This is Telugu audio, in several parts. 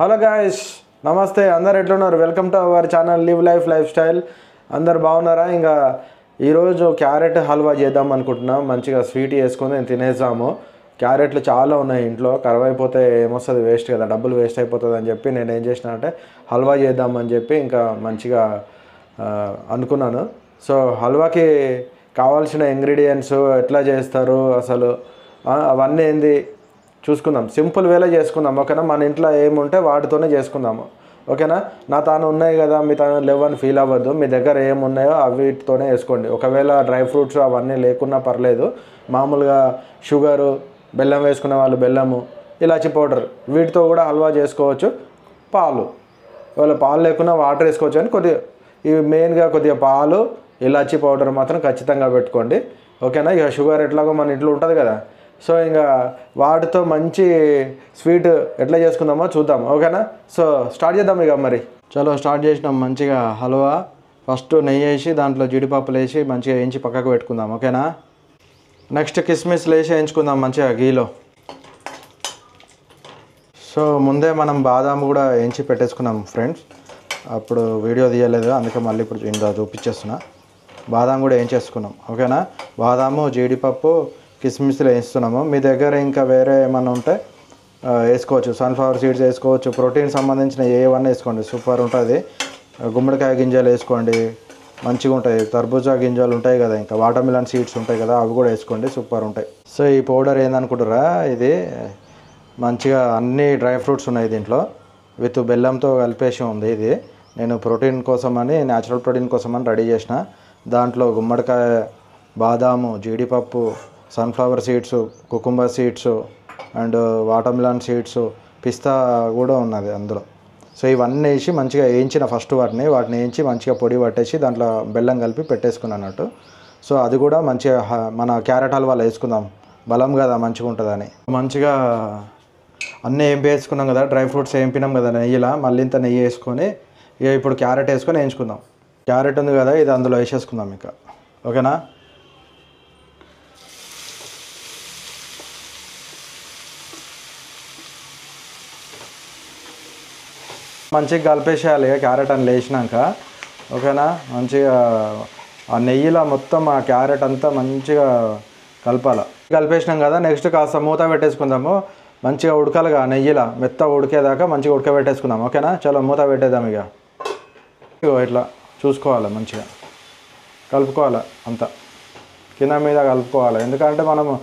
హలో గాయ్స్, నమస్తే. అందరు ఎట్లున్నారు? Welcome to our channel live life life style. అందరు బాగున్నారా? ఇంకా ఈరోజు క్యారెట్ హల్వా చేద్దాం అనుకుంటున్నాం. మంచిగా స్వీట్ చేసుకొని తినేసాము. క్యారెట్లు చాలా ఉన్నాయి ఇంట్లో, కరువు అయిపోతే ఏమొస్తుంది, వేస్ట్ కదా, డబ్బులు వేస్ట్ అయిపోతుంది అని చెప్పి నేను ఏం చేసిన అంటే హల్వా చేద్దామని చెప్పి ఇంకా మంచిగా అనుకున్నాను. సో హల్వాకి కావాల్సిన ఇంగ్రీడియంట్స్ ఎట్లా చేస్తారు అసలు అవన్నీ ఏంది చూసుకుందాం. సింపుల్ వేలో చేసుకుందాం, ఓకేనా? మన ఇంట్లో ఏముంటే వాటితోనే చేసుకుందాము, ఓకేనా? నా తాను ఉన్నాయి కదా, మీ తాను లేవని ఫీల్ అవ్వద్దు. మీ దగ్గర ఏమున్నాయో అవిటితోనే వేసుకోండి. ఒకవేళ డ్రై ఫ్రూట్స్ అవన్నీ లేకున్నా పర్లేదు. మామూలుగా షుగరు, బెల్లం వేసుకునే వాళ్ళు బెల్లము, ఇలాచి పౌడర్, వీటితో కూడా హల్వా చేసుకోవచ్చు. పాలు, ఒకవేళ పాలు లేకున్నా వాటర్ వేసుకోవచ్చు. అని కొద్దిగా ఇవి మెయిన్గా కొద్దిగా పాలు, ఇలాచి పౌడర్ మాత్రం ఖచ్చితంగా పెట్టుకోండి, ఓకేనా? ఇక షుగర్ ఎట్లాగో మన ఇంట్లో ఉంటుంది కదా, సో ఇంకా వాటితో మంచి స్వీట్ ఎట్లా చేసుకుందామో చూద్దాం, ఓకేనా? సో స్టార్ట్ చేద్దాం ఇక. మరి చలో స్టార్ట్ చేసినాం. మంచిగా హల్వా ఫస్ట్ నెయ్యి వేసి దాంట్లో జీడిపప్పులు వేసి మంచిగా వేయించి పక్కకు పెట్టుకుందాం, ఓకేనా? నెక్స్ట్ కిస్మిస్లు వేసి వేయించుకుందాం మంచిగా గీలో. సో ముందే మనం బాదాం కూడా వేయించి పెట్టేసుకున్నాం ఫ్రెండ్స్. అప్పుడు వీడియో తీయలేదు, అందుకే మళ్ళీ ఇప్పుడు ఇందులో చూపించేస్తున్నా. బాదాం కూడా వేయించేసుకున్నాం, ఓకేనా? బాదాము, జీడిపప్పు, కిస్మిస్లు వేస్తున్నాము. మీ దగ్గర ఇంకా వేరే ఏమన్నా ఉంటే వేసుకోవచ్చు. సన్ఫ్లవర్ సీడ్స్ వేసుకోవచ్చు. ప్రోటీన్ సంబంధించిన ఏవన్నీ వేసుకోండి, సూపర్ ఉంటుంది. గుమ్మడికాయ గింజలు వేసుకోండి, మంచిగా ఉంటాయి. తర్బూజా గింజలు ఉంటాయి కదా, ఇంకా వాటర్ మిలన్ సీడ్స్ ఉంటాయి కదా, అవి కూడా వేసుకోండి, సూపర్ ఉంటాయి. సో ఈ పౌడర్ ఏందనుకుంటారా, ఇది మంచిగా అన్ని డ్రై ఫ్రూట్స్ ఉన్నాయి దీంట్లో, విత్ బెల్లంతో కలిపేసి ఉంది. ఇది నేను ప్రోటీన్ కోసమని, న్యాచురల్ ప్రోటీన్ కోసమని రెడీ చేసిన. దాంట్లో గుమ్మడికాయ, బాదాము, జీడిపప్పు, sunflower seeds, cucumber seeds and watermelon seeds, పిస్తా కూడా ఉన్నది అందులో. సో ఇవన్నీ వేసి మంచిగా వేయించిన ఫస్ట్ వాటిని వేయించి మంచిగా పొడి పట్టేసి దాంట్లో బెల్లం కలిపి పెట్టేసుకున్నాను అన్నట్టు. సో అది కూడా మంచిగా మన క్యారెట్ హల్వాలో వేసుకుందాం, బలం కదా, మంచిగా ఉంటుందని. మంచిగా అన్నీ వేసుకున్నాం కదా, డ్రై ఫ్రూట్స్ వేయింపినాం కదా నెయ్యిలా, మళ్ళీ ఇంత నెయ్యి వేసుకొని ఇక ఇప్పుడు క్యారెట్ వేసుకొని వేయించుకుందాం. క్యారెట్ ఉంది కదా, ఇది అందులో వేసేసుకుందాం ఇంకా, ఓకేనా? మంచిగా కలిపేసేయాలి క్యారెట్ అని లేచినాక, ఓకేనా? మంచిగా ఆ నెయ్యిలో మొత్తం ఆ క్యారెట్ అంతా మంచిగా కలపాలి. కలిపేసినాం కదా, నెక్స్ట్ కాస్త మూత పెట్టేసుకుందాము. మంచిగా ఉడకాలిగా నెయ్యిలో, మెత్తగా ఉడికేదాకా మంచిగా ఉడకబెట్టేసుకుందాం, ఓకేనా? చలో మూత పెట్టేద్దాం ఇక. ఇట్లా చూసుకోవాలి, మంచిగా కలుపుకోవాలి, అంతా కింద మీద కలుపుకోవాలి. ఎందుకంటే మనము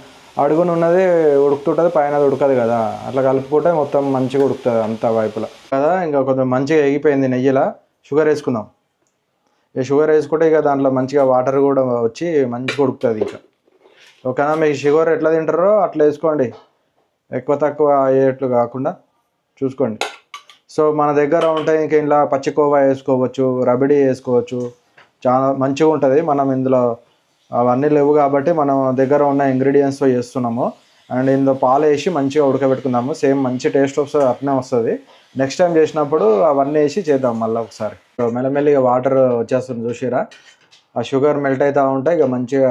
అడుగున ఉన్నది ఉడుకుతుంటుంది, పైన ఉడకదు కదా, అట్లా కలుపుకుంటే మొత్తం మంచిగా ఉడుకుతుంది అంత వైపులా కదా. ఇంకా కొంచెం మంచిగా ఎగిపోయింది నెయ్యిలా. షుగర్ వేసుకుందాం. ఇక షుగర్ వేసుకుంటే ఇక దాంట్లో మంచిగా వాటర్ కూడా వచ్చి మంచిగా ఉడుకుతుంది ఇంకా, ఓకేనా? మీకు షుగర్ ఎట్లా తింటారో అట్లా వేసుకోండి, ఎక్కువ తక్కువ అయ్యేట్లు కాకుండా చూసుకోండి. సో మన దగ్గర ఉంటాయి ఇంకా ఇంట్లో పచ్చికోవా వేసుకోవచ్చు, రబడీ వేసుకోవచ్చు, చాలా మంచిగా ఉంటుంది. మనం ఇందులో అవన్నీ లేవు కాబట్టి మనం దగ్గర ఉన్న ఇంగ్రీడియంట్స్తో చేస్తున్నాము. అండ్ ఇందులో పాలు వేసి మంచిగా ఉడకబెట్టుకుందాము. సేమ్ మంచి టేస్ట్ వస్తుంది, అట్నే వస్తుంది. నెక్స్ట్ టైం చేసినప్పుడు అవన్నీ వేసి చేద్దాం మళ్ళీ ఒకసారి. మెల్లమెల్లిగా వాటర్ వచ్చేస్తుంది చూసిరా, ఆ షుగర్ మెల్ట్ అవుతూ ఉంటాయి, ఇక మంచిగా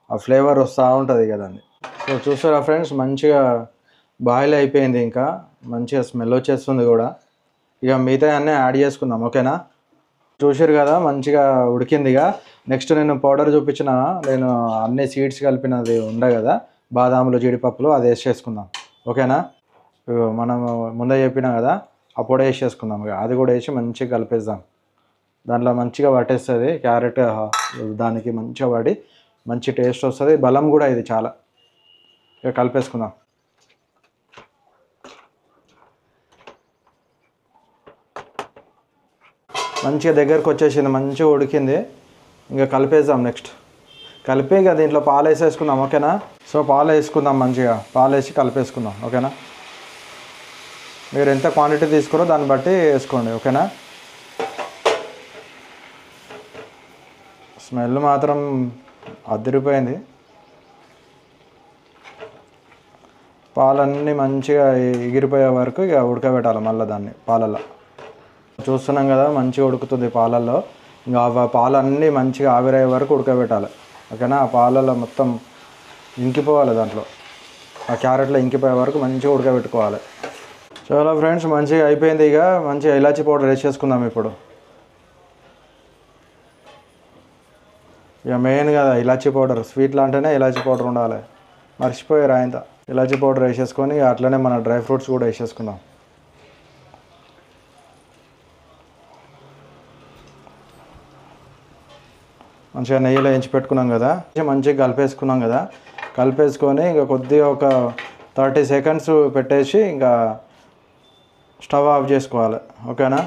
ఆ ఫ్లేవర్ వస్తూ ఉంటుంది కదా దాన్ని. సో చూసారా ఫ్రెండ్స్, మంచిగా బాయిల్ అయిపోయింది, ఇంకా మంచిగా స్మెల్ వచ్చేస్తుంది కూడా. ఇక మిగతా అన్నీ యాడ్ చేసుకుందాం, ఓకేనా? చూసారు కదా, మంచిగా ఉడికిందిగా. నెక్స్ట్ నేను పౌడర్ చూపించిన, నేను అన్ని సీడ్స్ కలిపినది ఉండే కదా, బాదాములు, జీడిపప్పులు, అది వేసేసుకుందాం, ఓకేనా? మనం ముందే చెప్పినాం కదా, ఆ పొడి వేసేసుకుందాం. ఇక అది కూడా వేసి మంచిగా కలిపేద్దాం. దాంట్లో మంచిగా పట్టేస్తుంది క్యారెట్, దానికి మంచిగా పడి మంచి టేస్ట్ వస్తుంది, బలం కూడా ఇది చాలా. ఇక కలిపేసుకుందాం. మంచిగా దగ్గరకు వచ్చేసింది, మంచిగా ఉడికింది. ఇంకా కలిపేద్దాం. నెక్స్ట్ కలిపి ఇక దీంట్లో పాలు వేసేసుకుందాం, ఓకేనా? సో పాలు వేసుకుందాం, మంచిగా పాలు వేసి కలిపేసుకుందాం, ఓకేనా? మీరు ఎంత క్వాంటిటీ తీసుకురో దాన్ని బట్టి వేసుకోండి, ఓకేనా? స్మెల్ మాత్రం అదిరిపోయింది. పాలన్నీ మంచిగా ఎగిరిపోయే వరకు ఇక ఉడకబెట్టాలి మళ్ళీ దాన్ని పాలల్లో. చూస్తున్నాం కదా, మంచిగా ఉడుకుతుంది పాలల్లో. ఇంకా పాలన్నీ మంచిగా ఆవిరయ్యే వరకు ఉడకబెట్టాలి, ఓకేనా? ఆ పాలల్లో మొత్తం ఇంకిపోవాలి, దాంట్లో ఆ క్యారెట్లో ఇంకిపోయే వరకు మంచిగా ఉడకబెట్టుకోవాలి. చాలా ఫ్రెండ్స్ మంచిగా అయిపోయింది. ఇక మంచిగా ఇలాచీ పౌడర్ వేసేసుకుందాం ఇప్పుడు. ఇక మెయిన్ కదా ఇలాచీ పౌడర్, స్వీట్లో అంటేనే ఇలాచీ పౌడర్ ఉండాలి. మర్చిపోయారు ఆయన. ఇలాచీ పౌడర్ వేసేసుకొని అట్లనే మన డ్రై ఫ్రూట్స్ కూడా వేసేసుకుందాం. మంచిగా నెయ్యిలో వేయించి పెట్టుకున్నాం కదా, మంచిగా కలిపేసుకున్నాం కదా. కలిపేసుకొని ఇంకా కొద్దిగా ఒక 30 సెకండ్స్ పెట్టేసి ఇంకా స్టవ్ ఆఫ్ చేసుకోవాలి. ఓకేనా?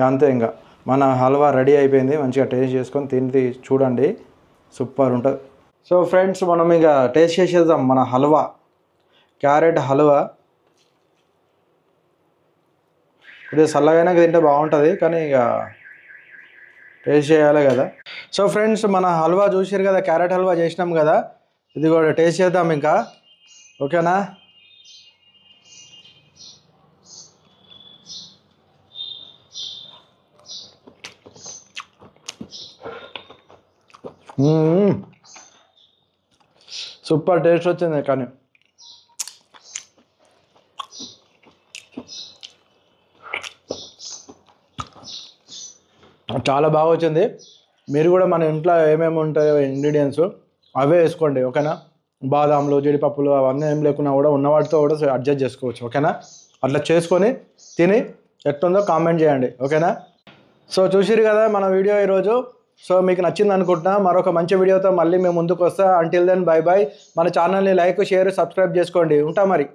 అంతే, ఇంకా మన హల్వా రెడీ అయిపోయింది. మంచిగా టేస్ట్ చేసుకొని తిని చూడండి, సూపర్ ఉంటుంది. సో ఫ్రెండ్స్, మనం ఇక టేస్ట్ చేసేద్దాం మన హల్వా, క్యారెట్ హల్వా. ఇది చల్లగైనా తింటే బాగుంటుంది, కానీ ఇక టేస్ట్ చేయాలి కదా. సో ఫ్రెండ్స్, మన హల్వా చూసారు కదా, క్యారెట్ హల్వా చేసినాం కదా. ఇది కూడా టేస్ట్ చేద్దాం ఇంకా. ఓకేనా? సూపర్ టేస్ట్ వచ్చింది. కానీ చాలా బాగా వచ్చింది. మీరు కూడా మన ఇంట్లో ఏమేమి ఉంటాయో ఇంగ్రీడియంట్స్ అవే వేసుకోండి. ఓకేనా? బాదాంలు, జీడిపప్పులు అవన్నీ ఏం లేకున్నా కూడా ఉన్న వాటితో కూడా అడ్జస్ట్ చేసుకోవచ్చు. ఓకేనా? అట్లా చేసుకొని తిని ఎట్లుందో కామెంట్ చేయండి. ఓకేనా? సో చూసిరు కదా మన వీడియో ఈరోజు. సో మీకు నచ్చింది అనుకుంటున్నా. మరొక మంచి వీడియోతో మళ్ళీ మేము ముందుకు వస్తా. Until then bye bye. మన ఛానల్ని లైక్, షేర్, సబ్స్క్రైబ్ చేసుకోండి. ఉంటా మరి.